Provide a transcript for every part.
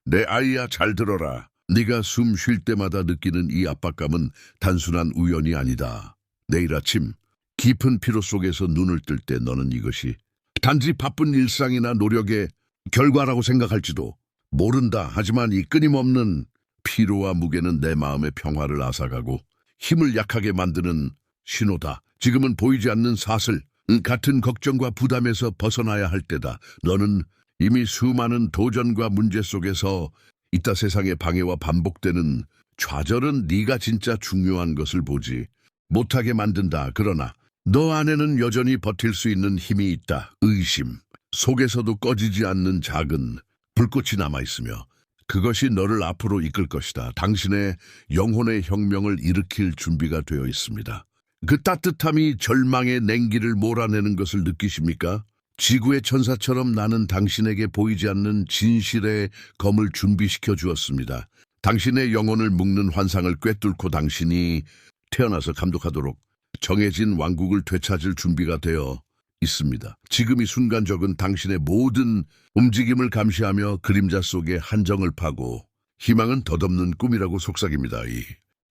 내 아이야, 잘 들어라. 네가 숨 쉴 때마다 느끼는 이 압박감은 단순한 우연이 아니다. 내일 아침 깊은 피로 속에서 눈을 뜰 때 너는 이것이 단지 바쁜 일상이나 노력의 결과라고 생각할지도 모른다. 하지만 이 끊임없는 피로와 무게는 내 마음의 평화를 앗아가고 힘을 약하게 만드는 신호다. 지금은 보이지 않는 사슬, 같은 걱정과 부담에서 벗어나야 할 때다. 너는 이미 수많은 도전과 문제 속에서 있다. 세상의 방해와 반복되는 좌절은 네가 진짜 중요한 것을 보지 못하게 만든다. 그러나 너 안에는 여전히 버틸 수 있는 힘이 있다. 의심, 속에서도 꺼지지 않는 작은 불꽃이 남아있으며 그것이 너를 앞으로 이끌 것이다. 당신의 영혼의 혁명을 일으킬 준비가 되어 있습니다. 그 따뜻함이 절망의 냉기를 몰아내는 것을 느끼십니까? 지구의 천사처럼 나는 당신에게 보이지 않는 진실의 검을 준비시켜 주었습니다. 당신의 영혼을 묶는 환상을 꿰뚫고 당신이 태어나서 감독하도록 정해진 왕국을 되찾을 준비가 되어 있습니다. 지금 이 순간 적은 당신의 모든 움직임을 감시하며 그림자 속에 한정을 파고 희망은 덧없는 꿈이라고 속삭입니다.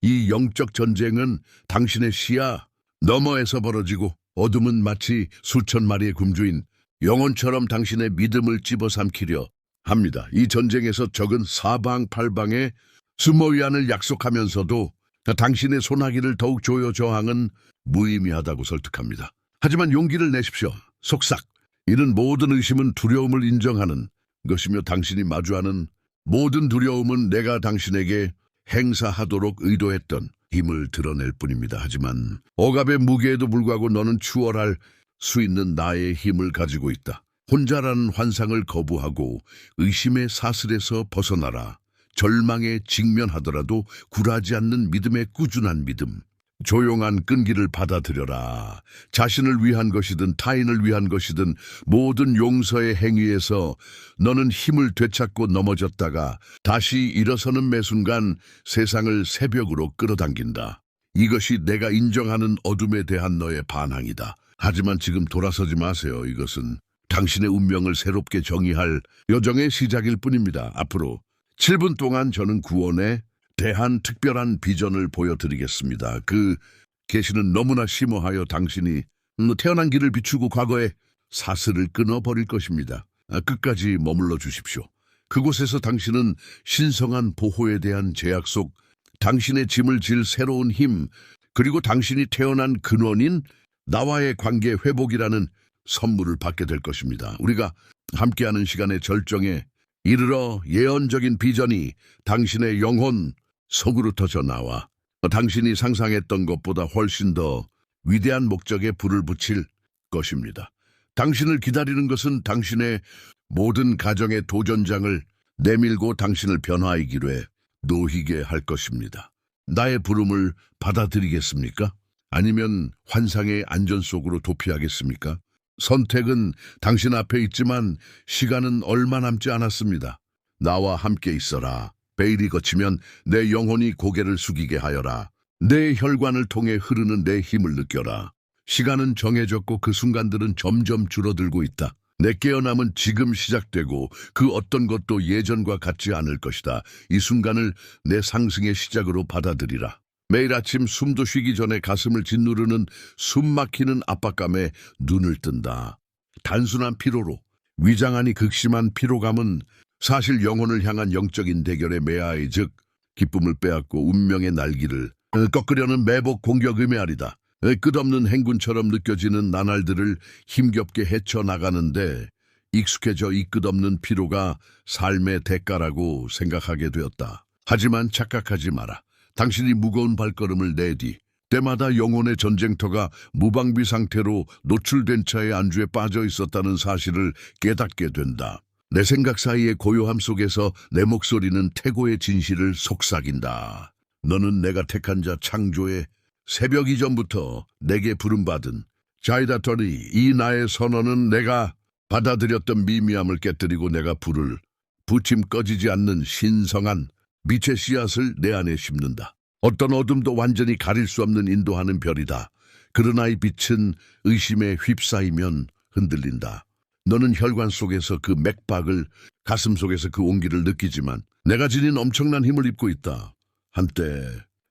이 영적 전쟁은 당신의 시야 너머에서 벌어지고 어둠은 마치 수천 마리의 굶주인 영혼처럼 당신의 믿음을 집어삼키려 합니다. 이 전쟁에서 적은 사방팔방에 숨어위안을 약속하면서도 당신의 소나기를 더욱 조여 저항은 무의미하다고 설득합니다. 하지만 용기를 내십시오. 속삭. 이는 모든 의심은 두려움을 인정하는 것이며 당신이 마주하는 모든 두려움은 내가 당신에게 행사하도록 의도했던 힘을 드러낼 뿐입니다. 하지만 억압의 무게에도 불구하고 너는 추월할 수 있는 나의 힘을 가지고 있다. 혼자라는 환상을 거부하고 의심의 사슬에서 벗어나라. 절망에 직면하더라도 굴하지 않는 믿음의 꾸준한 믿음. 조용한 끈기를 받아들여라. 자신을 위한 것이든 타인을 위한 것이든 모든 용서의 행위에서 너는 힘을 되찾고 넘어졌다가 다시 일어서는 매 순간 세상을 새벽으로 끌어당긴다. 이것이 내가 인정하는 어둠에 대한 너의 반항이다. 하지만 지금 돌아서지 마세요. 이것은 당신의 운명을 새롭게 정의할 여정의 시작일 뿐입니다. 앞으로 7분 동안 저는 구원에 대한 특별한 비전을 보여드리겠습니다. 그 계시는 너무나 심오하여 당신이 태어난 길을 비추고 과거의 사슬을 끊어버릴 것입니다. 끝까지 머물러 주십시오. 그곳에서 당신은 신성한 보호에 대한 제약 속 당신의 짐을 질 새로운 힘, 그리고 당신이 태어난 근원인 나와의 관계 회복이라는 선물을 받게 될 것입니다. 우리가 함께하는 시간의 절정에 이르러 예언적인 비전이 당신의 영혼 속으로 터져 나와 당신이 상상했던 것보다 훨씬 더 위대한 목적에 불을 붙일 것입니다. 당신을 기다리는 것은 당신의 모든 가정의 도전장을 내밀고 당신을 변화의 길에 놓이게 할 것입니다. 나의 부름을 받아들이겠습니까? 아니면 환상의 안전 속으로 도피하겠습니까? 선택은 당신 앞에 있지만 시간은 얼마 남지 않았습니다. 나와 함께 있어라. 베일이 거치면 내 영혼이 고개를 숙이게 하여라. 내 혈관을 통해 흐르는 내 힘을 느껴라. 시간은 정해졌고 그 순간들은 점점 줄어들고 있다. 내 깨어남은 지금 시작되고 그 어떤 것도 예전과 같지 않을 것이다. 이 순간을 내 상승의 시작으로 받아들이라. 매일 아침 숨도 쉬기 전에 가슴을 짓누르는 숨막히는 압박감에 눈을 뜬다. 단순한 피로로 위장하니 극심한 피로감은 사실 영혼을 향한 영적인 대결의 매아의 즉 기쁨을 빼앗고 운명의 날기를 꺾으려는 매복 공격의 알이다. 끝없는 행군처럼 느껴지는 나날들을 힘겹게 헤쳐나가는데 익숙해져 이 끝없는 피로가 삶의 대가라고 생각하게 되었다. 하지만 착각하지 마라. 당신이 무거운 발걸음을 내뒤 때마다 영혼의 전쟁터가 무방비 상태로 노출된 차의 안주에 빠져 있었다는 사실을 깨닫게 된다. 내 생각 사이의 고요함 속에서 내 목소리는 태고의 진실을 속삭인다. 너는 내가 택한 자 창조의 새벽 이전부터 내게 부름받은 자이다터리. 이 나의 선언은 내가 받아들였던 미미함을 깨뜨리고 내가 불을 부침 꺼지지 않는 신성한 빛의 씨앗을 내 안에 심는다. 어떤 어둠도 완전히 가릴 수 없는 인도하는 별이다. 그러나 이 빛은 의심에 휩싸이면 흔들린다. 너는 혈관 속에서 그 맥박을, 가슴 속에서 그 온기를 느끼지만 내가 지닌 엄청난 힘을 입고 있다. 한때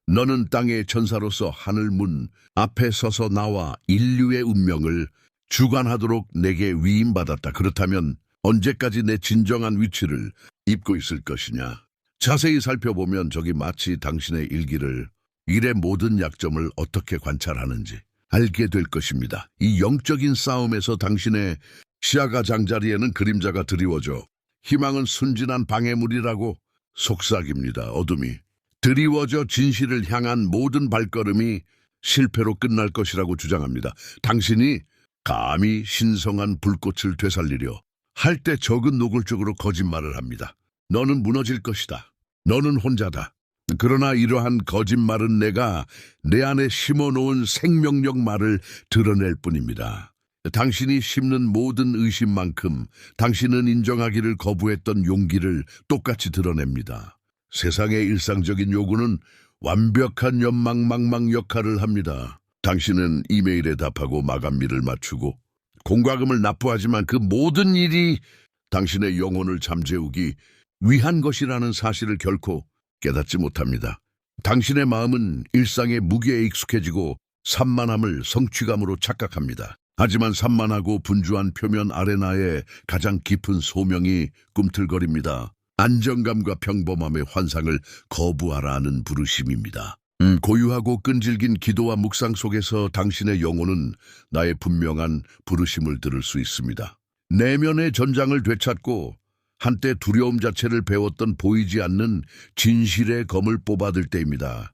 너는 땅의 천사로서 하늘 문 앞에 서서 나와 인류의 운명을 주관하도록 내게 위임받았다. 그렇다면 언제까지 내 진정한 위치를 입고 있을 것이냐? 자세히 살펴보면 저기 마치 당신의 일기를, 일의 모든 약점을 어떻게 관찰하는지 알게 될 것입니다. 이 영적인 싸움에서 당신의 시야가 장자리에는 그림자가 드리워져 희망은 순진한 방해물이라고 속삭입니다. 어둠이 드리워져 진실을 향한 모든 발걸음이 실패로 끝날 것이라고 주장합니다. 당신이 감히 신성한 불꽃을 되살리려 할 때 적은 노골적으로 거짓말을 합니다. 너는 무너질 것이다. 너는 혼자다. 그러나 이러한 거짓말은 내가 내 안에 심어놓은 생명력 말을 드러낼 뿐입니다. 당신이 심는 모든 의심만큼 당신은 인정하기를 거부했던 용기를 똑같이 드러냅니다. 세상의 일상적인 요구는 완벽한 연망망망 역할을 합니다. 당신은 이메일에 답하고 마감일을 맞추고 공과금을 납부하지만 그 모든 일이 당신의 영혼을 잠재우기 위한 것이라는 사실을 결코 깨닫지 못합니다. 당신의 마음은 일상의 무게에 익숙해지고 산만함을 성취감으로 착각합니다. 하지만 산만하고 분주한 표면 아레나에 가장 깊은 소명이 꿈틀거립니다. 안정감과 평범함의 환상을 거부하라는 부르심입니다. 고유하고 끈질긴 기도와 묵상 속에서 당신의 영혼은 나의 분명한 부르심을 들을 수 있습니다. 내면의 전장을 되찾고 한때 두려움 자체를 배웠던 보이지 않는 진실의 검을 뽑아들 때입니다.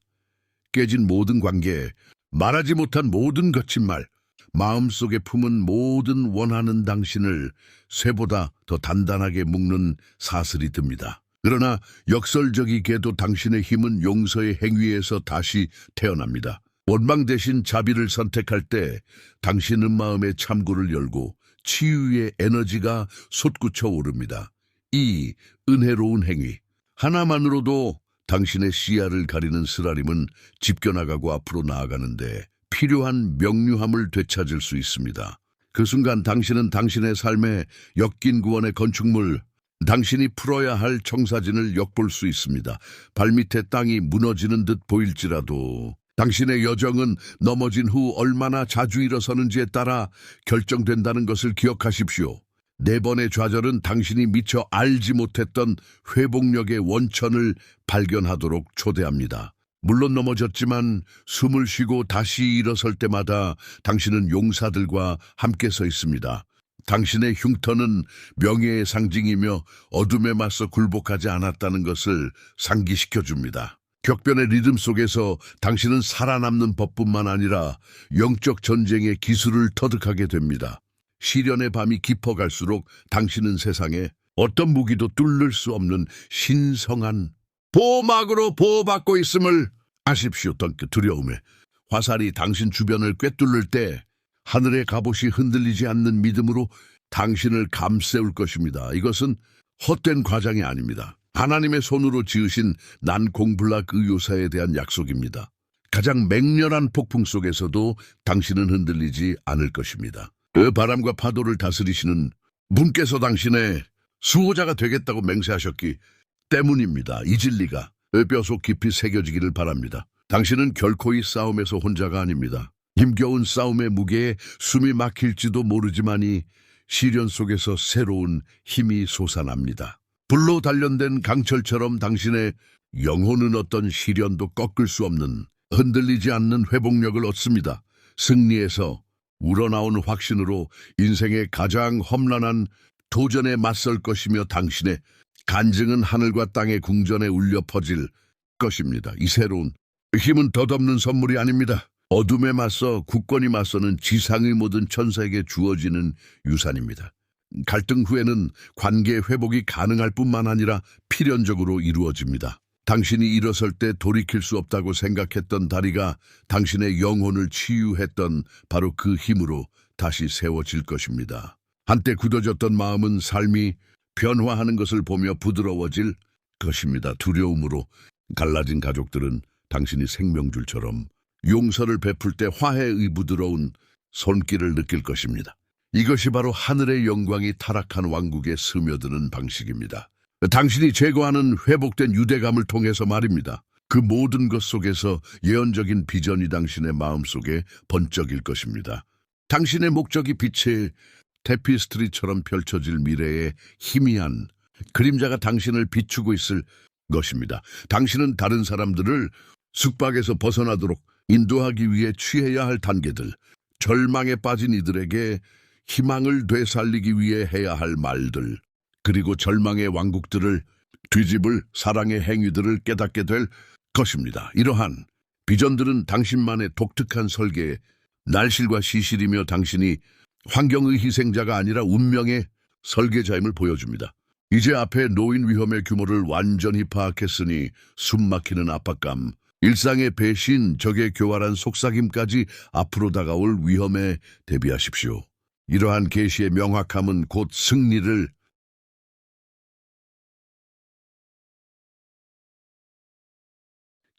깨진 모든 관계, 말하지 못한 모든 거친 말, 마음속에 품은 모든 원하는 당신을 쇠보다 더 단단하게 묶는 사슬이 듭니다. 그러나 역설적이게도 당신의 힘은 용서의 행위에서 다시 태어납니다. 원망 대신 자비를 선택할 때 당신은 마음의 참고를 열고 치유의 에너지가 솟구쳐 오릅니다. 이 은혜로운 행위 하나만으로도 당신의 시야를 가리는 쓰라림은 집겨나가고 앞으로 나아가는데 필요한 명료함을 되찾을 수 있습니다. 그 순간 당신은 당신의 삶의 엮인 구원의 건축물, 당신이 풀어야 할 청사진을 엿볼 수 있습니다. 발밑에 땅이 무너지는 듯 보일지라도 당신의 여정은 넘어진 후 얼마나 자주 일어서는지에 따라 결정된다는 것을 기억하십시오. 네 번의 좌절은 당신이 미처 알지 못했던 회복력의 원천을 발견하도록 초대합니다. 물론 넘어졌지만 숨을 쉬고 다시 일어설 때마다 당신은 용사들과 함께 서 있습니다. 당신의 흉터는 명예의 상징이며 어둠에 맞서 굴복하지 않았다는 것을 상기시켜줍니다. 격변의 리듬 속에서 당신은 살아남는 법뿐만 아니라 영적 전쟁의 기술을 터득하게 됩니다. 시련의 밤이 깊어갈수록 당신은 세상에 어떤 무기도 뚫을 수 없는 신성한 보호막으로 보호받고 있음을 아십시오. 두려움에 화살이 당신 주변을 꿰뚫을 때 하늘의 갑옷이 흔들리지 않는 믿음으로 당신을 감싸올 것입니다. 이것은 헛된 과장이 아닙니다. 하나님의 손으로 지으신 난공불락 의요사에 대한 약속입니다. 가장 맹렬한 폭풍 속에서도 당신은 흔들리지 않을 것입니다. 그 바람과 파도를 다스리시는 분께서 당신의 수호자가 되겠다고 맹세하셨기 때문입니다. 이 진리가 뼈속 깊이 새겨지기를 바랍니다. 당신은 결코 이 싸움에서 혼자가 아닙니다. 힘겨운 싸움의 무게에 숨이 막힐지도 모르지만이 시련 속에서 새로운 힘이 솟아납니다. 불로 단련된 강철처럼 당신의 영혼은 어떤 시련도 꺾을 수 없는 흔들리지 않는 회복력을 얻습니다. 승리에서 우러나온 확신으로 인생의 가장 험난한 도전에 맞설 것이며 당신의 간증은 하늘과 땅의 궁전에 울려 퍼질 것입니다. 이 새로운 힘은 덧없는 선물이 아닙니다. 어둠에 맞서 굳건히 맞서는 지상의 모든 천사에게 주어지는 유산입니다. 갈등 후에는 관계 회복이 가능할 뿐만 아니라 필연적으로 이루어집니다. 당신이 일어설 때 돌이킬 수 없다고 생각했던 다리가 당신의 영혼을 치유했던 바로 그 힘으로 다시 세워질 것입니다. 한때 굳어졌던 마음은 삶이 변화하는 것을 보며 부드러워질 것입니다. 두려움으로 갈라진 가족들은 당신이 생명줄처럼 용서를 베풀 때 화해의 부드러운 손길을 느낄 것입니다. 이것이 바로 하늘의 영광이 타락한 왕국에 스며드는 방식입니다. 당신이 제거하는 회복된 유대감을 통해서 말입니다. 그 모든 것 속에서 예언적인 비전이 당신의 마음속에 번쩍일 것입니다. 당신의 목적이 빛의 테피스트리처럼 펼쳐질 미래의 희미한 그림자가 당신을 비추고 있을 것입니다. 당신은 다른 사람들을 숙박에서 벗어나도록 인도하기 위해 취해야 할 단계들, 절망에 빠진 이들에게 희망을 되살리기 위해 해야 할 말들, 그리고 절망의 왕국들을 뒤집을 사랑의 행위들을 깨닫게 될 것입니다. 이러한 비전들은 당신만의 독특한 설계에 날실과 시실이며 당신이 환경의 희생자가 아니라 운명의 설계자임을 보여줍니다. 이제 앞에 놓인 위험의 규모를 완전히 파악했으니 숨막히는 압박감, 일상의 배신, 적의 교활한 속삭임까지 앞으로 다가올 위험에 대비하십시오. 이러한 계시의 명확함은 곧 승리를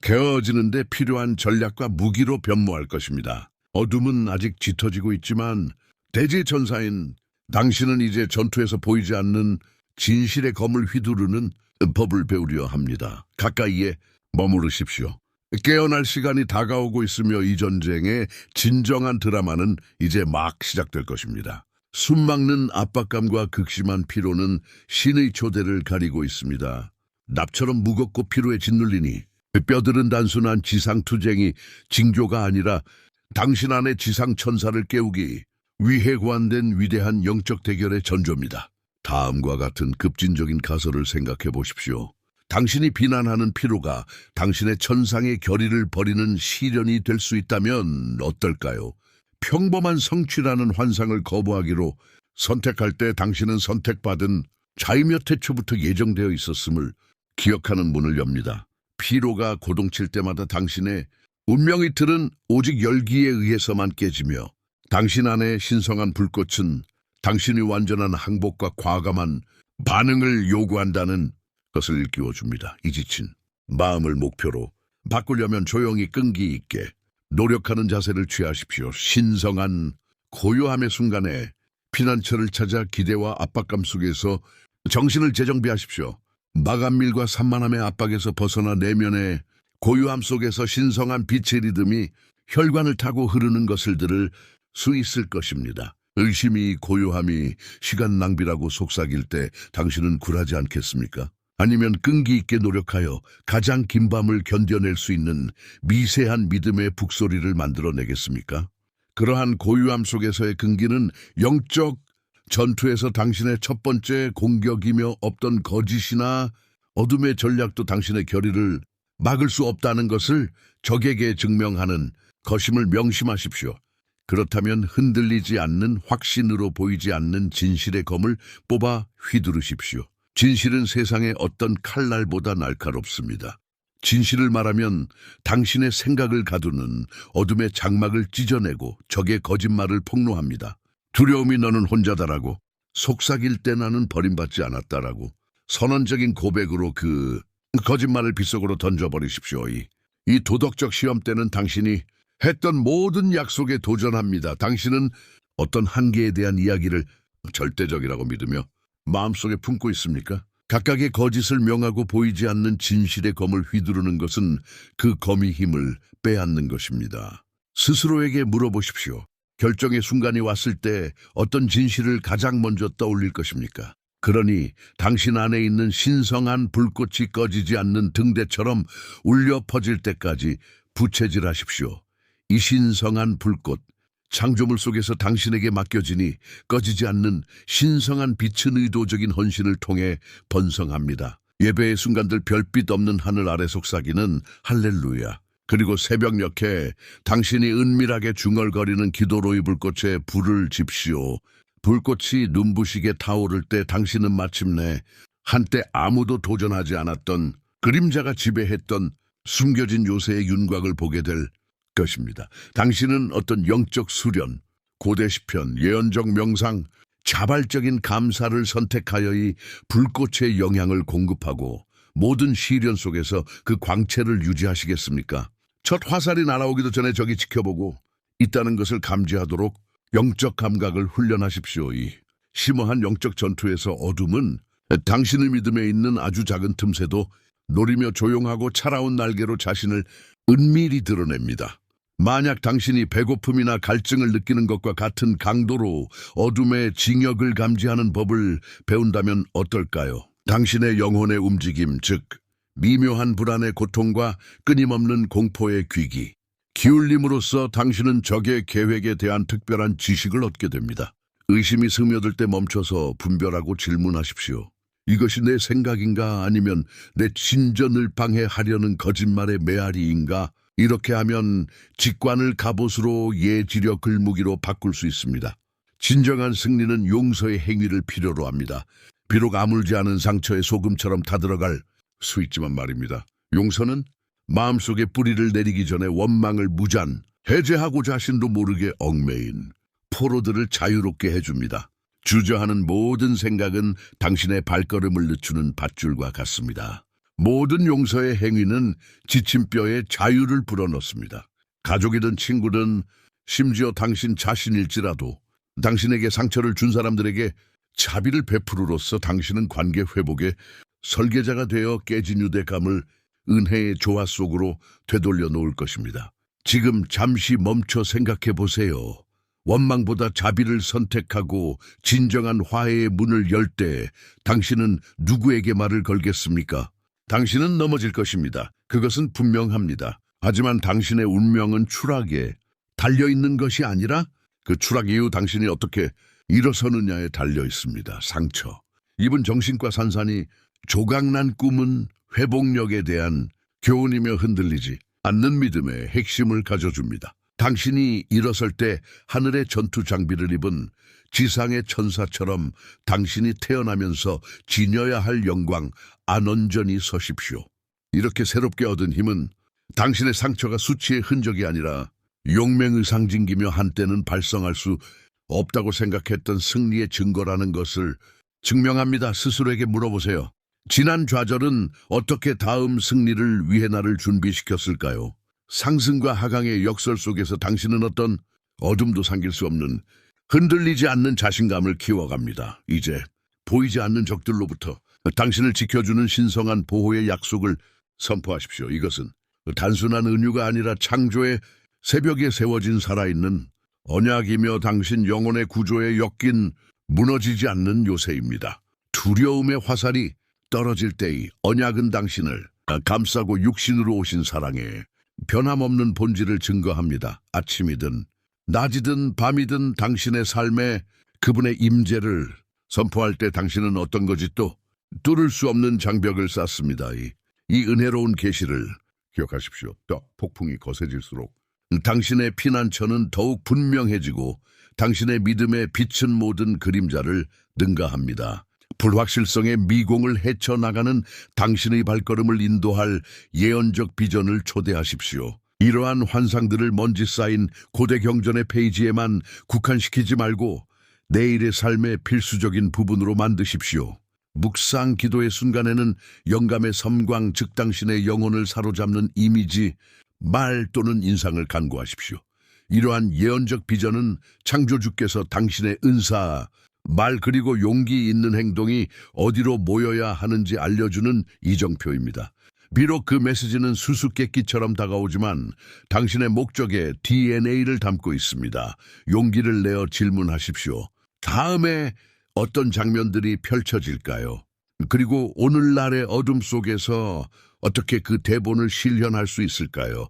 개어지는 데 필요한 전략과 무기로 변모할 것입니다. 어둠은 아직 짙어지고 있지만 대지천사인 당신은 이제 전투에서 보이지 않는 진실의 검을 휘두르는 법을 배우려 합니다. 가까이에 머무르십시오. 깨어날 시간이 다가오고 있으며 이 전쟁의 진정한 드라마는 이제 막 시작될 것입니다. 숨막는 압박감과 극심한 피로는 신의 초대를 가리고 있습니다. 납처럼 무겁고 피로에 짓눌리니 뼈들은 단순한 지상투쟁이 징조가 아니라 당신 안의 지상천사를 깨우기 위해 고안된 위대한 영적 대결의 전조입니다. 다음과 같은 급진적인 가설을 생각해 보십시오. 당신이 비난하는 피로가 당신의 천상의 결의를 버리는 시련이 될 수 있다면 어떨까요? 평범한 성취라는 환상을 거부하기로 선택할 때 당신은 선택받은 자이몇 태초부터 예정되어 있었음을 기억하는 문을 엽니다. 피로가 고동칠 때마다 당신의 운명의 틀은 오직 열기에 의해서만 깨지며 당신 안의 신성한 불꽃은 당신이 완전한 항복과 과감한 반응을 요구한다는 것을 일깨워줍니다. 이 지친 마음을 목표로 바꾸려면 조용히 끈기 있게 노력하는 자세를 취하십시오. 신성한 고요함의 순간에 피난처를 찾아 기대와 압박감 속에서 정신을 재정비하십시오. 마감밀과 산만함의 압박에서 벗어나 내면의 고요함 속에서 신성한 빛의 리듬이 혈관을 타고 흐르는 것을 들을 수 있을 것입니다. 의심이 고요함이 시간 낭비라고 속삭일 때 당신은 굴하지 않겠습니까? 아니면 끈기 있게 노력하여 가장 긴 밤을 견뎌낼 수 있는 미세한 믿음의 북소리를 만들어내겠습니까? 그러한 고요함 속에서의 끈기는 영적 전투에서 당신의 첫 번째 공격이며 없던 거짓이나 어둠의 전략도 당신의 결의를 막을 수 없다는 것을 적에게 증명하는 것임을 명심하십시오. 그렇다면 흔들리지 않는 확신으로 보이지 않는 진실의 검을 뽑아 휘두르십시오. 진실은 세상의 어떤 칼날보다 날카롭습니다. 진실을 말하면 당신의 생각을 가두는 어둠의 장막을 찢어내고 적의 거짓말을 폭로합니다. 두려움이 너는 혼자다라고, 속삭일 때 나는 버림받지 않았다라고 선언적인 고백으로 그 거짓말을 빗속으로 던져버리십시오. 이 도덕적 시험 때는 당신이 했던 모든 약속에 도전합니다. 당신은 어떤 한계에 대한 이야기를 절대적이라고 믿으며 마음속에 품고 있습니까? 각각의 거짓을 명하고 보이지 않는 진실의 검을 휘두르는 것은 그 검의 힘을 빼앗는 것입니다. 스스로에게 물어보십시오. 결정의 순간이 왔을 때 어떤 진실을 가장 먼저 떠올릴 것입니까? 그러니 당신 안에 있는 신성한 불꽃이 꺼지지 않는 등대처럼 울려 퍼질 때까지 부채질하십시오. 이 신성한 불꽃, 창조물 속에서 당신에게 맡겨지니 꺼지지 않는 신성한 빛은 의도적인 헌신을 통해 번성합니다. 예배의 순간들 별빛 없는 하늘 아래 속삭이는 할렐루야. 그리고 새벽녘에 당신이 은밀하게 중얼거리는 기도로의 불꽃에 불을 집시오. 불꽃이 눈부시게 타오를 때 당신은 마침내 한때 아무도 도전하지 않았던 그림자가 지배했던 숨겨진 요새의 윤곽을 보게 될 것입니다. 당신은 어떤 영적 수련, 고대 시편, 예언적 명상, 자발적인 감사를 선택하여 이 불꽃의 영향을 공급하고 모든 시련 속에서 그 광채를 유지하시겠습니까? 첫 화살이 날아오기도 전에 적이 지켜보고 있다는 것을 감지하도록 영적 감각을 훈련하십시오. 이 심오한 영적 전투에서 어둠은 당신의 믿음에 있는 아주 작은 틈새도 노리며 조용하고 차가운 날개로 자신을 은밀히 드러냅니다. 만약 당신이 배고픔이나 갈증을 느끼는 것과 같은 강도로 어둠의 징역을 감지하는 법을 배운다면 어떨까요? 당신의 영혼의 움직임, 즉 미묘한 불안의 고통과 끊임없는 공포의 귀기, 기울림으로써 당신은 적의 계획에 대한 특별한 지식을 얻게 됩니다. 의심이 스며들 때 멈춰서 분별하고 질문하십시오. 이것이 내 생각인가 아니면 내 진전을 방해하려는 거짓말의 메아리인가? 이렇게 하면 직관을 갑옷으로 예지력을 무기로 바꿀 수 있습니다. 진정한 승리는 용서의 행위를 필요로 합니다. 비록 아물지 않은 상처에 소금처럼 타들어갈 수 있지만 말입니다. 용서는 마음속에 뿌리를 내리기 전에 원망을 무잔 해제하고 자신도 모르게 얽매인 포로들을 자유롭게 해줍니다. 주저하는 모든 생각은 당신의 발걸음을 늦추는 밧줄과 같습니다. 모든 용서의 행위는 지친 뼈에 자유를 불어넣습니다. 가족이든 친구든 심지어 당신 자신일지라도 당신에게 상처를 준 사람들에게 자비를 베풀으로써 당신은 관계 회복의 설계자가 되어 깨진 유대감을 은혜의 조화 속으로 되돌려 놓을 것입니다. 지금 잠시 멈춰 생각해 보세요. 원망보다 자비를 선택하고 진정한 화해의 문을 열 때 당신은 누구에게 말을 걸겠습니까? 당신은 넘어질 것입니다. 그것은 분명합니다. 하지만 당신의 운명은 추락에 달려있는 것이 아니라 그 추락 이후 당신이 어떻게 일어서느냐에 달려 있습니다. 상처, 입은 정신과 산산이 조각난 꿈은 회복력에 대한 교훈이며 흔들리지 않는 믿음의 핵심을 가져줍니다. 당신이 일어설 때 하늘의 전투 장비를 입은 지상의 천사처럼 당신이 태어나면서 지녀야 할 영광 안온전히 서십시오. 이렇게 새롭게 얻은 힘은 당신의 상처가 수치의 흔적이 아니라 용맹의 상징이며 한때는 발성할 수 없다고 생각했던 승리의 증거라는 것을 증명합니다. 스스로에게 물어보세요. 지난 좌절은 어떻게 다음 승리를 위해 나를 준비시켰을까요? 상승과 하강의 역설 속에서 당신은 어떤 어둠도 삼킬 수 없는 흔들리지 않는 자신감을 키워갑니다. 이제 보이지 않는 적들로부터 당신을 지켜주는 신성한 보호의 약속을 선포하십시오. 이것은 단순한 은유가 아니라 창조의 새벽에 세워진 살아있는 언약이며 당신 영혼의 구조에 엮인 무너지지 않는 요새입니다. 두려움의 화살이 떨어질 때의 언약은 당신을 감싸고 육신으로 오신 사랑에 변함없는 본질을 증거합니다. 아침이든 낮이든 밤이든 당신의 삶에 그분의 임재를 선포할 때 당신은 어떤 거지 또 뚫을 수 없는 장벽을 쌓습니다. 이 은혜로운 계시를 기억하십시오. 또 폭풍이 거세질수록 당신의 피난처는 더욱 분명해지고 당신의 믿음의 빛은 모든 그림자를 능가합니다. 불확실성의 미공을 헤쳐나가는 당신의 발걸음을 인도할 예언적 비전을 초대하십시오. 이러한 환상들을 먼지 쌓인 고대 경전의 페이지에만 국한시키지 말고 내일의 삶의 필수적인 부분으로 만드십시오. 묵상 기도의 순간에는 영감의 섬광, 즉 당신의 영혼을 사로잡는 이미지, 말 또는 인상을 간구하십시오. 이러한 예언적 비전은 창조주께서 당신의 은사, 말 그리고 용기 있는 행동이 어디로 모여야 하는지 알려주는 이정표입니다. 비록 그 메시지는 수수께끼처럼 다가오지만 당신의 목적에 DNA를 담고 있습니다. 용기를 내어 질문하십시오. 다음에 어떤 장면들이 펼쳐질까요? 그리고 오늘날의 어둠 속에서 어떻게 그 대본을 실현할 수 있을까요?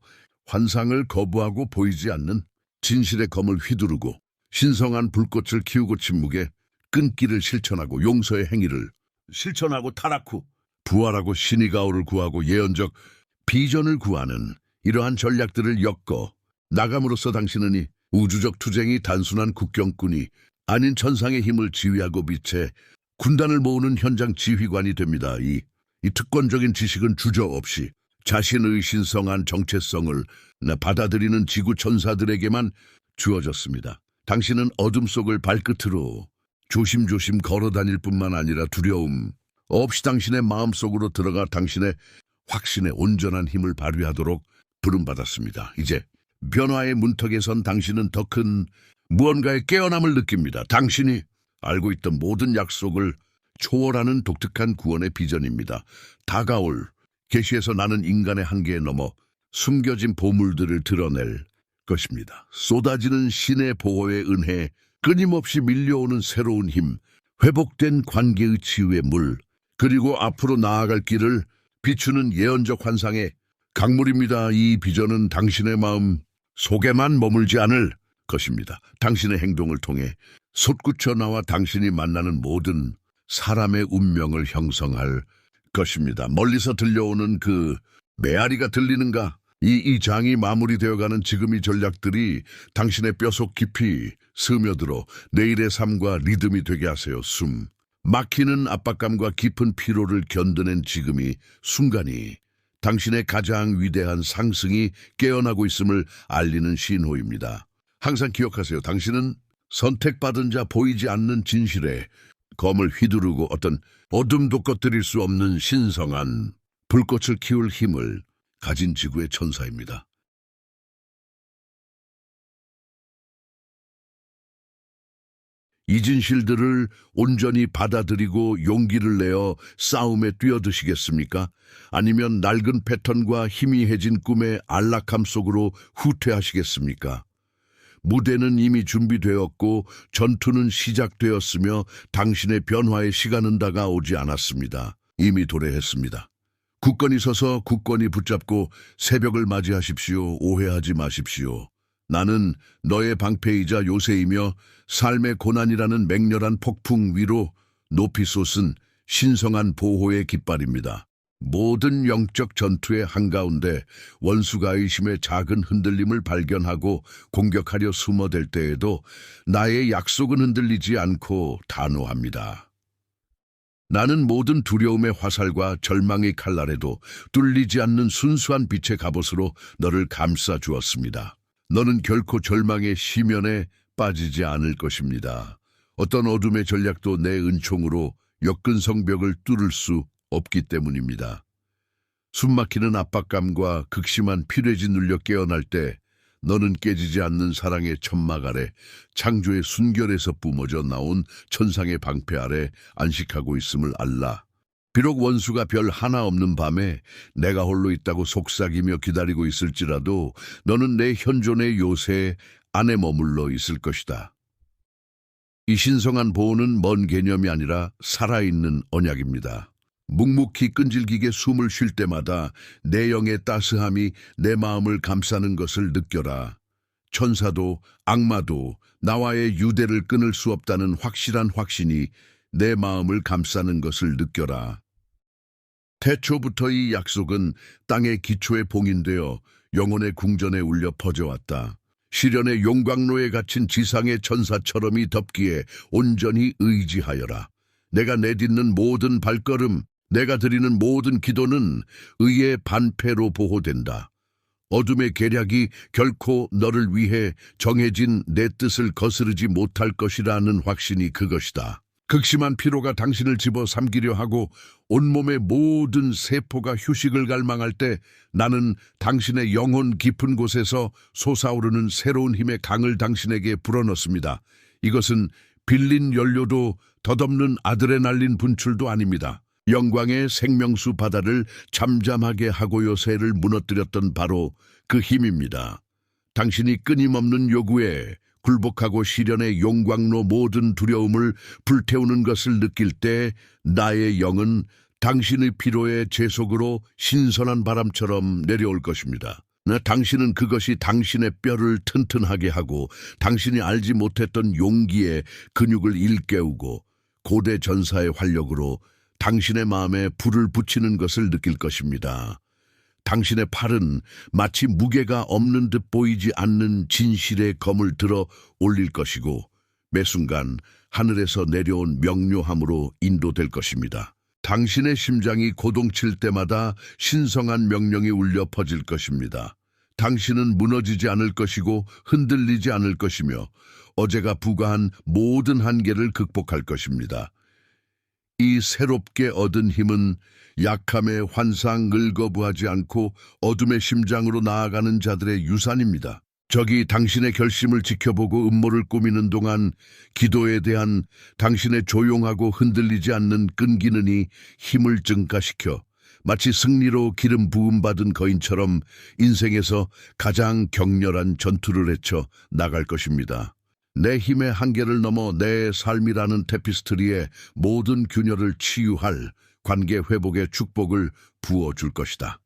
환상을 거부하고 보이지 않는 진실의 검을 휘두르고 신성한 불꽃을 키우고 침묵에 끊기를 실천하고 용서의 행위를 실천하고 타락 후 부활하고 신의 가호를 구하고 예언적 비전을 구하는 이러한 전략들을 엮어 나감으로써 당신은 이 우주적 투쟁이 단순한 국경꾼이 아닌 천상의 힘을 지휘하고 빛에 군단을 모으는 현장 지휘관이 됩니다. 이 특권적인 지식은 주저없이 자신의 신성한 정체성을 받아들이는 지구 천사들에게만 주어졌습니다. 당신은 어둠 속을 발끝으로 조심조심 걸어 다닐 뿐만 아니라 두려움 없이 당신의 마음속으로 들어가 당신의 확신의 온전한 힘을 발휘하도록 부름받았습니다. 이제 변화의 문턱에 선 당신은 더 큰 무언가의 깨어남을 느낍니다. 당신이 알고 있던 모든 약속을 초월하는 독특한 구원의 비전입니다. 다가올 계시에서 나는 인간의 한계에 넘어 숨겨진 보물들을 드러낼 것입니다. 쏟아지는 신의 보호의 은혜, 끊임없이 밀려오는 새로운 힘, 회복된 관계의 치유의 물, 그리고 앞으로 나아갈 길을 비추는 예언적 환상의 강물입니다. 이 비전은 당신의 마음 속에만 머물지 않을 것입니다. 당신의 행동을 통해 솟구쳐 나와 당신이 만나는 모든 사람의 운명을 형성할 것입니다. 멀리서 들려오는 그 메아리가 들리는가? 이 장이 마무리되어가는 지금 이 전략들이 당신의 뼈속 깊이 스며들어 내일의 삶과 리듬이 되게 하세요. 숨 막히는 압박감과 깊은 피로를 견뎌낸 지금이 순간이 당신의 가장 위대한 상승이 깨어나고 있음을 알리는 신호입니다. 항상 기억하세요. 당신은 선택받은 자, 보이지 않는 진실에 검을 휘두르고 어떤 어둠도 꺼뜨릴 수 없는 신성한 불꽃을 키울 힘을 가진 지구의 천사입니다. 이 진실들을 온전히 받아들이고 용기를 내어 싸움에 뛰어드시겠습니까? 아니면 낡은 패턴과 희미해진 꿈의 안락함 속으로 후퇴하시겠습니까? 무대는 이미 준비되었고 전투는 시작되었으며 당신의 변화의 시간은 다가오지 않았습니다. 이미 도래했습니다. 굳건히 서서 굳건히 붙잡고 새벽을 맞이하십시오. 오해하지 마십시오. 나는 너의 방패이자 요새이며 삶의 고난이라는 맹렬한 폭풍 위로 높이 솟은 신성한 보호의 깃발입니다. 모든 영적 전투의 한가운데 원수가 의심의 작은 흔들림을 발견하고 공격하려 숨어댈 때에도 나의 약속은 흔들리지 않고 단호합니다. 나는 모든 두려움의 화살과 절망의 칼날에도 뚫리지 않는 순수한 빛의 갑옷으로 너를 감싸 주었습니다. 너는 결코 절망의 심연에 빠지지 않을 것입니다. 어떤 어둠의 전략도 내 은총으로 역근 성벽을 뚫을 수 없기 때문입니다. 숨막히는 압박감과 극심한 피뢰지 눌려 깨어날 때 너는 깨지지 않는 사랑의 천막 아래 창조의 순결에서 뿜어져 나온 천상의 방패 아래 안식하고 있음을 알라. 비록 원수가 별 하나 없는 밤에 내가 홀로 있다고 속삭이며 기다리고 있을지라도 너는 내 현존의 요새 안에 머물러 있을 것이다. 이 신성한 보호는 먼 개념이 아니라 살아있는 언약입니다. 묵묵히 끈질기게 숨을 쉴 때마다 내 영의 따스함이 내 마음을 감싸는 것을 느껴라. 천사도 악마도 나와의 유대를 끊을 수 없다는 확실한 확신이 내 마음을 감싸는 것을 느껴라. 태초부터 이 약속은 땅의 기초에 봉인되어 영혼의 궁전에 울려 퍼져왔다. 시련의 용광로에 갇힌 지상의 천사처럼이 덮기에 온전히 의지하여라. 내가 내딛는 모든 발걸음, 내가 드리는 모든 기도는 의의 반패로 보호된다. 어둠의 계략이 결코 너를 위해 정해진 내 뜻을 거스르지 못할 것이라는 확신이 그것이다. 극심한 피로가 당신을 집어 삼키려 하고 온몸의 모든 세포가 휴식을 갈망할 때 나는 당신의 영혼 깊은 곳에서 솟아오르는 새로운 힘의 강을 당신에게 불어넣습니다. 이것은 빌린 연료도 덧없는 아드레날린 분출도 아닙니다. 영광의 생명수 바다를 잠잠하게 하고 요새를 무너뜨렸던 바로 그 힘입니다. 당신이 끊임없는 요구에 굴복하고 시련의 용광로 모든 두려움을 불태우는 것을 느낄 때 나의 영은 당신의 피로의 제속으로 신선한 바람처럼 내려올 것입니다. 당신은 그것이 당신의 뼈를 튼튼하게 하고 당신이 알지 못했던 용기의 근육을 일깨우고 고대 전사의 활력으로 당신의 마음에 불을 붙이는 것을 느낄 것입니다. 당신의 팔은 마치 무게가 없는 듯 보이지 않는 진실의 검을 들어 올릴 것이고 매 순간 하늘에서 내려온 명료함으로 인도될 것입니다. 당신의 심장이 고동칠 때마다 신성한 명령이 울려 퍼질 것입니다. 당신은 무너지지 않을 것이고 흔들리지 않을 것이며 어제가 부과한 모든 한계를 극복할 것입니다. 이 새롭게 얻은 힘은 약함의 환상 늙어부하지 않고 어둠의 심장으로 나아가는 자들의 유산입니다. 적이 당신의 결심을 지켜보고 음모를 꾸미는 동안 기도에 대한 당신의 조용하고 흔들리지 않는 끈기는 이 힘을 증가시켜 마치 승리로 기름 부음 받은 거인처럼 인생에서 가장 격렬한 전투를 헤쳐 나갈 것입니다. 내 힘의 한계를 넘어 내 삶이라는 테피스트리에 모든 균열을 치유할 관계 회복의 축복을 부어줄 것이다.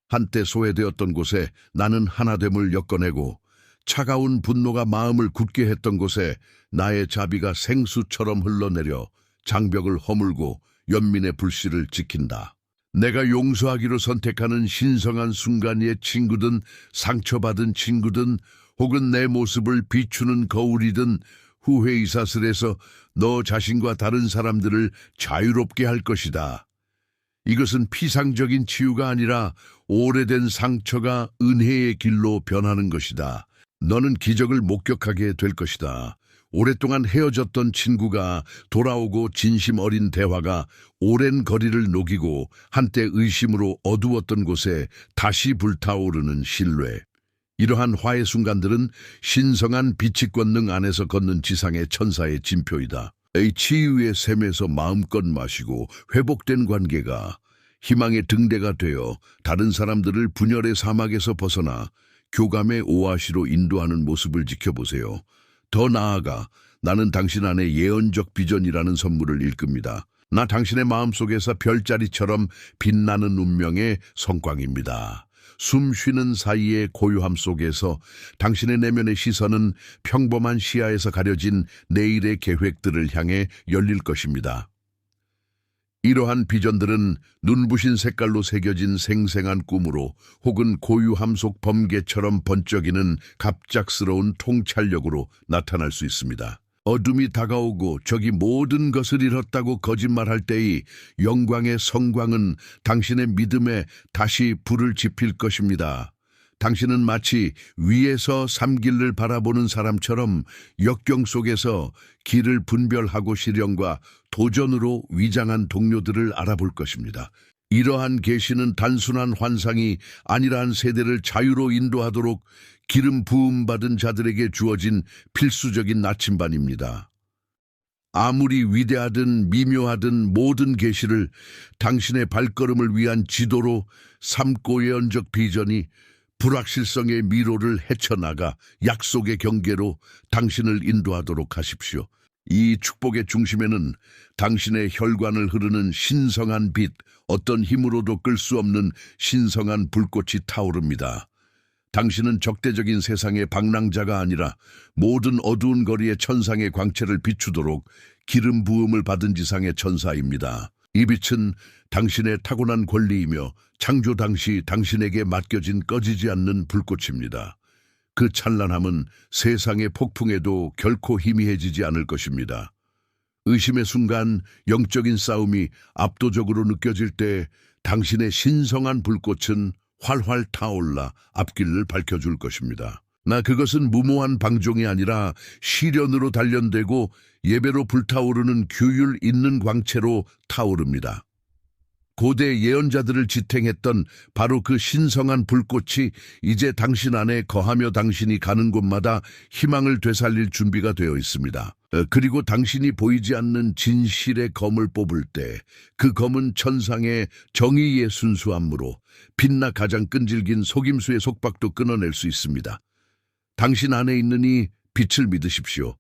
한때 소외되었던 곳에 나는 하나됨을 엮어내고 차가운 분노가 마음을 굳게 했던 곳에 나의 자비가 생수처럼 흘러내려 장벽을 허물고 연민의 불씨를 지킨다. 내가 용서하기로 선택하는 신성한 순간의 친구든 상처받은 친구든 혹은 내 모습을 비추는 거울이든 후회이사슬에서 너 자신과 다른 사람들을 자유롭게 할 것이다. 이것은 피상적인 치유가 아니라 오래된 상처가 은혜의 길로 변하는 것이다. 너는 기적을 목격하게 될 것이다. 오랫동안 헤어졌던 친구가 돌아오고 진심 어린 대화가 오랜 거리를 녹이고 한때 의심으로 어두웠던 곳에 다시 불타오르는 신뢰. 이러한 화해 순간들은 신성한 빛이 권능 안에서 걷는 지상의 천사의 징표이다. 이 치유의 샘에서 마음껏 마시고 회복된 관계가 희망의 등대가 되어 다른 사람들을 분열의 사막에서 벗어나 교감의 오아시로 인도하는 모습을 지켜보세요. 더 나아가 나는 당신 안에 예언적 비전이라는 선물을 일끕니다. 나 당신의 마음속에서 별자리처럼 빛나는 운명의 성광입니다. 숨 쉬는 사이의 고요함 속에서 당신의 내면의 시선은 평범한 시야에서 가려진 내일의 계획들을 향해 열릴 것입니다. 이러한 비전들은 눈부신 색깔로 새겨진 생생한 꿈으로 혹은 고유함 속 범개처럼 번쩍이는 갑작스러운 통찰력으로 나타날 수 있습니다. 어둠이 다가오고 적이 모든 것을 잃었다고 거짓말할 때의 영광의 성광은 당신의 믿음에 다시 불을 지필 것입니다. 당신은 마치 위에서 산길을 바라보는 사람처럼 역경 속에서 길을 분별하고 시련과 도전으로 위장한 동료들을 알아볼 것입니다. 이러한 계시는 단순한 환상이 아니란 세대를 자유로 인도하도록 기름 부음 받은 자들에게 주어진 필수적인 나침반입니다. 아무리 위대하든 미묘하든 모든 계시를 당신의 발걸음을 위한 지도로 삼고 예언적 비전이 불확실성의 미로를 헤쳐나가 약속의 경계로 당신을 인도하도록 하십시오. 이 축복의 중심에는 당신의 혈관을 흐르는 신성한 빛, 어떤 힘으로도 끌 수 없는 신성한 불꽃이 타오릅니다. 당신은 적대적인 세상의 방랑자가 아니라 모든 어두운 거리의 천상의 광채를 비추도록 기름 부음을 받은 지상의 천사입니다. 이 빛은 당신의 타고난 권리이며 창조 당시 당신에게 맡겨진 꺼지지 않는 불꽃입니다. 그 찬란함은 세상의 폭풍에도 결코 희미해지지 않을 것입니다. 의심의 순간 영적인 싸움이 압도적으로 느껴질 때 당신의 신성한 불꽃은 활활 타올라 앞길을 밝혀줄 것입니다. 그것은 무모한 방종이 아니라 시련으로 단련되고 예배로 불타오르는 규율 있는 광채로 타오릅니다. 고대 예언자들을 지탱했던 바로 그 신성한 불꽃이 이제 당신 안에 거하며 당신이 가는 곳마다 희망을 되살릴 준비가 되어 있습니다. 그리고 당신이 보이지 않는 진실의 검을 뽑을 때 그 검은 천상의 정의의 순수함으로 빛나 가장 끈질긴 속임수의 속박도 끊어낼 수 있습니다. 당신 안에 있는 이 빛을 믿으십시오.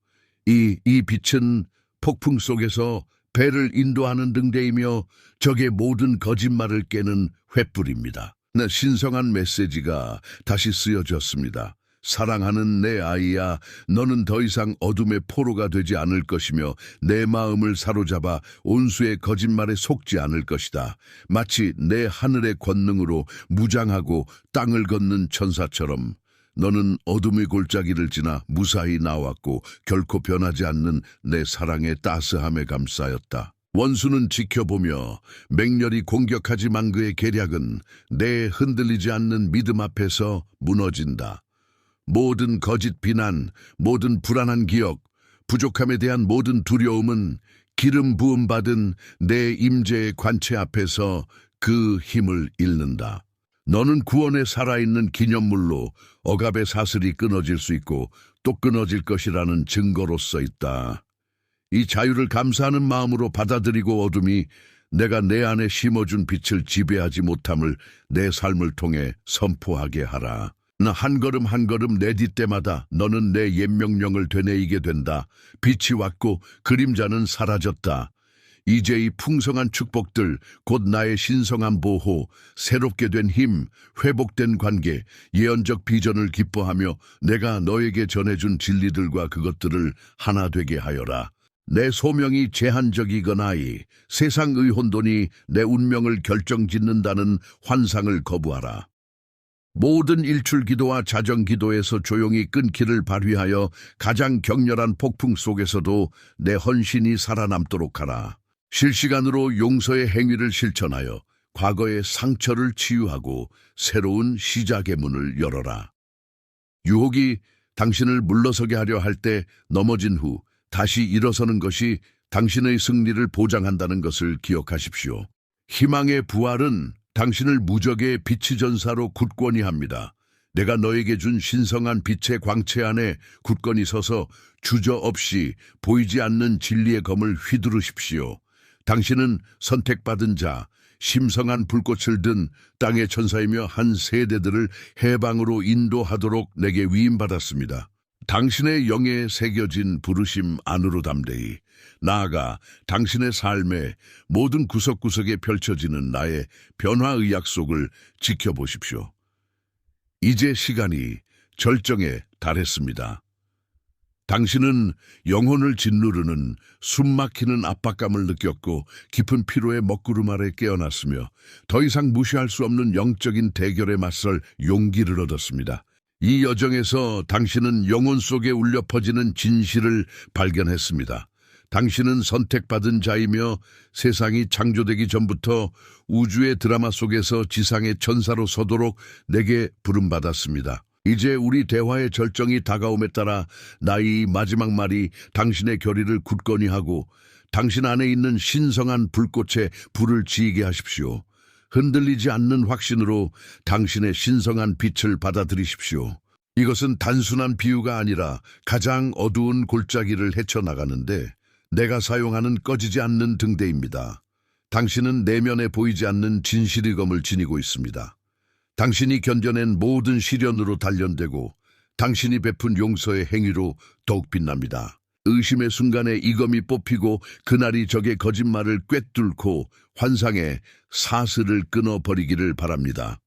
이 빛은 폭풍 속에서 배를 인도하는 등대이며 적의 모든 거짓말을 깨는 횃불입니다. 신성한 메시지가 다시 쓰여졌습니다. 사랑하는 내 아이야, 너는 더 이상 어둠의 포로가 되지 않을 것이며 내 마음을 사로잡아 온수의 거짓말에 속지 않을 것이다. 마치 내 하늘의 권능으로 무장하고 땅을 걷는 천사처럼 너는 어둠의 골짜기를 지나 무사히 나왔고 결코 변하지 않는 내 사랑의 따스함에 감싸였다. 원수는 지켜보며 맹렬히 공격하지만 그의 계략은 내 흔들리지 않는 믿음 앞에서 무너진다. 모든 거짓 비난, 모든 불안한 기억, 부족함에 대한 모든 두려움은 기름 부음 받은 내 임재의 관체 앞에서 그 힘을 잃는다. 너는 구원에 살아있는 기념물로 억압의 사슬이 끊어질 수 있고 또 끊어질 것이라는 증거로서 있다. 이 자유를 감사하는 마음으로 받아들이고 어둠이 내가 내 안에 심어준 빛을 지배하지 못함을 내 삶을 통해 선포하게 하라. 나 한 걸음 한 걸음 내딛 때마다 너는 내 옛 명령을 되뇌이게 된다. 빛이 왔고 그림자는 사라졌다. 이제 이 풍성한 축복들, 곧 나의 신성한 보호, 새롭게 된 힘, 회복된 관계, 예언적 비전을 기뻐하며 내가 너에게 전해준 진리들과 그것들을 하나 되게 하여라. 내 소명이 제한적이거나이 세상의 혼돈이 내 운명을 결정짓는다는 환상을 거부하라. 모든 일출기도와 자정기도에서 조용히 끊기를 발휘하여 가장 격렬한 폭풍 속에서도 내 헌신이 살아남도록 하라. 실시간으로 용서의 행위를 실천하여 과거의 상처를 치유하고 새로운 시작의 문을 열어라. 유혹이 당신을 물러서게 하려 할 때 넘어진 후 다시 일어서는 것이 당신의 승리를 보장한다는 것을 기억하십시오. 희망의 부활은 당신을 무적의 빛의 전사로 굳건히 합니다. 내가 너에게 준 신성한 빛의 광채 안에 굳건히 서서 주저없이 보이지 않는 진리의 검을 휘두르십시오. 당신은 선택받은 자, 심성한 불꽃을 든 땅의 천사이며 한 세대들을 해방으로 인도하도록 내게 위임받았습니다. 당신의 영에 새겨진 부르심 안으로 담대히 나아가 당신의 삶의 모든 구석구석에 펼쳐지는 나의 변화의 약속을 지켜보십시오. 이제 시간이 절정에 달했습니다. 당신은 영혼을 짓누르는 숨막히는 압박감을 느꼈고 깊은 피로의 먹구름 아래 깨어났으며 더 이상 무시할 수 없는 영적인 대결에 맞설 용기를 얻었습니다. 이 여정에서 당신은 영혼 속에 울려 퍼지는 진실을 발견했습니다. 당신은 선택받은 자이며 세상이 창조되기 전부터 우주의 드라마 속에서 지상의 천사로 서도록 내게 부름받았습니다. 이제 우리 대화의 절정이 다가옴에 따라 나의 마지막 말이 당신의 결의를 굳건히 하고 당신 안에 있는 신성한 불꽃에 불을 지이게 하십시오. 흔들리지 않는 확신으로 당신의 신성한 빛을 받아들이십시오. 이것은 단순한 비유가 아니라 가장 어두운 골짜기를 헤쳐나가는데 내가 사용하는 꺼지지 않는 등대입니다. 당신은 내면에 보이지 않는 진실의 검을 지니고 있습니다. 당신이 견뎌낸 모든 시련으로 단련되고 당신이 베푼 용서의 행위로 더욱 빛납니다. 의심의 순간에 이 검이 뽑히고 그날이 적의 거짓말을 꿰뚫고 환상의 사슬을 끊어버리기를 바랍니다.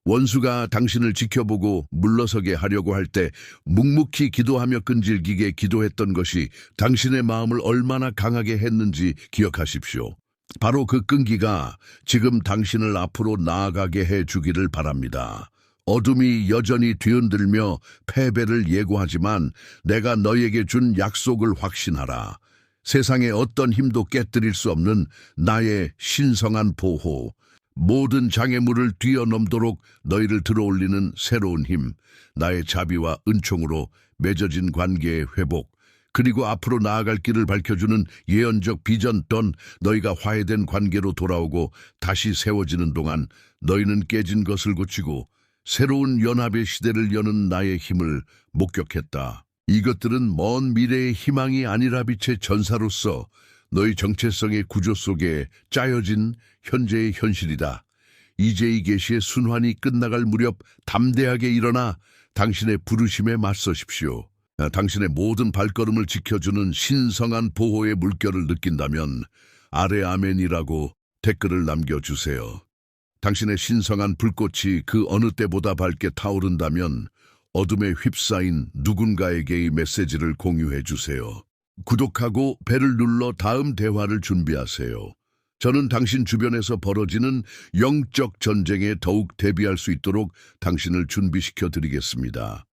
원수가 당신을 지켜보고 물러서게 하려고 할 때 묵묵히 기도하며 끈질기게 기도했던 것이 당신의 마음을 얼마나 강하게 했는지 기억하십시오. 바로 그 끈기가 지금 당신을 앞으로 나아가게 해주기를 바랍니다. 어둠이 여전히 뒤흔들며 패배를 예고하지만 내가 너에게 준 약속을 확신하라. 세상의 어떤 힘도 깨뜨릴 수 없는 나의 신성한 보호, 모든 장애물을 뛰어넘도록 너희를 들어올리는 새로운 힘, 나의 자비와 은총으로 맺어진 관계의 회복, 그리고 앞으로 나아갈 길을 밝혀주는 예언적 비전 던 너희가 화해된 관계로 돌아오고 다시 세워지는 동안 너희는 깨진 것을 고치고 새로운 연합의 시대를 여는 나의 힘을 목격했다. 이것들은 먼 미래의 희망이 아니라 빛의 전사로서 너희 정체성의 구조 속에 짜여진 현재의 현실이다. 이제 이 계시의 순환이 끝나갈 무렵 담대하게 일어나 당신의 부르심에 맞서십시오. 당신의 모든 발걸음을 지켜주는 신성한 보호의 물결을 느낀다면 아래 아멘이라고 댓글을 남겨주세요. 당신의 신성한 불꽃이 그 어느 때보다 밝게 타오른다면 어둠에 휩싸인 누군가에게 이 메시지를 공유해 주세요. 구독하고 벨을 눌러 다음 대화를 준비하세요. 저는 당신 주변에서 벌어지는 영적 전쟁에 더욱 대비할 수 있도록 당신을 준비시켜 드리겠습니다.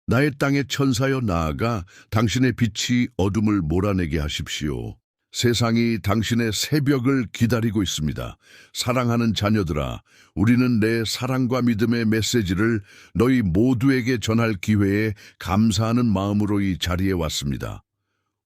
나의 땅의 천사여 나아가 당신의 빛이 어둠을 몰아내게 하십시오. 세상이 당신의 새벽을 기다리고 있습니다. 사랑하는 자녀들아, 우리는 내 사랑과 믿음의 메시지를 너희 모두에게 전할 기회에 감사하는 마음으로 이 자리에 왔습니다.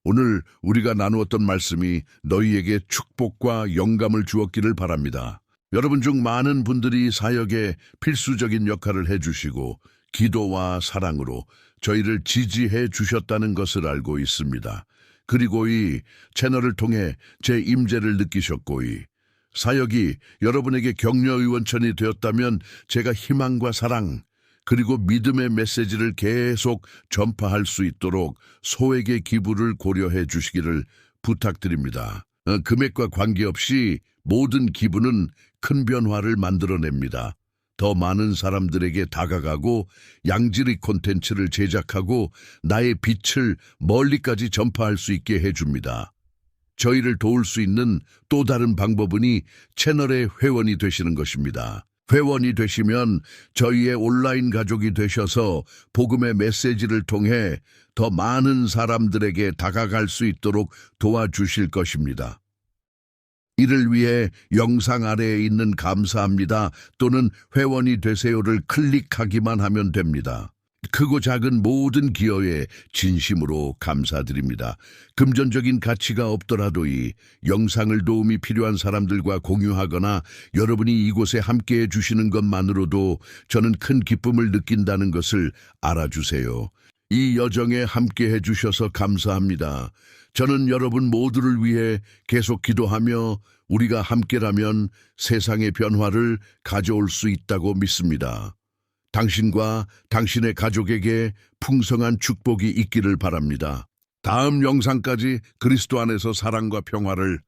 오늘 우리가 나누었던 말씀이 너희에게 축복과 영감을 주었기를 바랍니다. 여러분 중 많은 분들이 사역에 필수적인 역할을 해주시고 기도와 사랑으로 저희를 지지해 주셨다는 것을 알고 있습니다. 그리고 이 채널을 통해 제 임재를 느끼셨고 이 사역이 여러분에게 격려 의원천이 되었다면 제가 희망과 사랑 그리고 믿음의 메시지를 계속 전파할 수 있도록 소액의 기부를 고려해 주시기를 부탁드립니다. 금액과 관계없이 모든 기부는 큰 변화를 만들어냅니다. 더 많은 사람들에게 다가가고 양질의 콘텐츠를 제작하고 나의 빛을 멀리까지 전파할 수 있게 해줍니다. 저희를 도울 수 있는 또 다른 방법은 채널의 회원이 되시는 것입니다. 회원이 되시면 저희의 온라인 가족이 되셔서 복음의 메시지를 통해 더 많은 사람들에게 다가갈 수 있도록 도와주실 것입니다. 이를 위해 영상 아래에 있는 감사합니다 또는 회원이 되세요를 클릭하기만 하면 됩니다. 크고 작은 모든 기여에 진심으로 감사드립니다. 금전적인 가치가 없더라도 이 영상을 도움이 필요한 사람들과 공유하거나 여러분이 이곳에 함께해 주시는 것만으로도 저는 큰 기쁨을 느낀다는 것을 알아주세요. 이 여정에 함께해 주셔서 감사합니다. 저는 여러분 모두를 위해 계속 기도하며 우리가 함께라면 세상의 변화를 가져올 수 있다고 믿습니다. 당신과 당신의 가족에게 풍성한 축복이 있기를 바랍니다. 다음 영상까지 그리스도 안에서 사랑과 평화를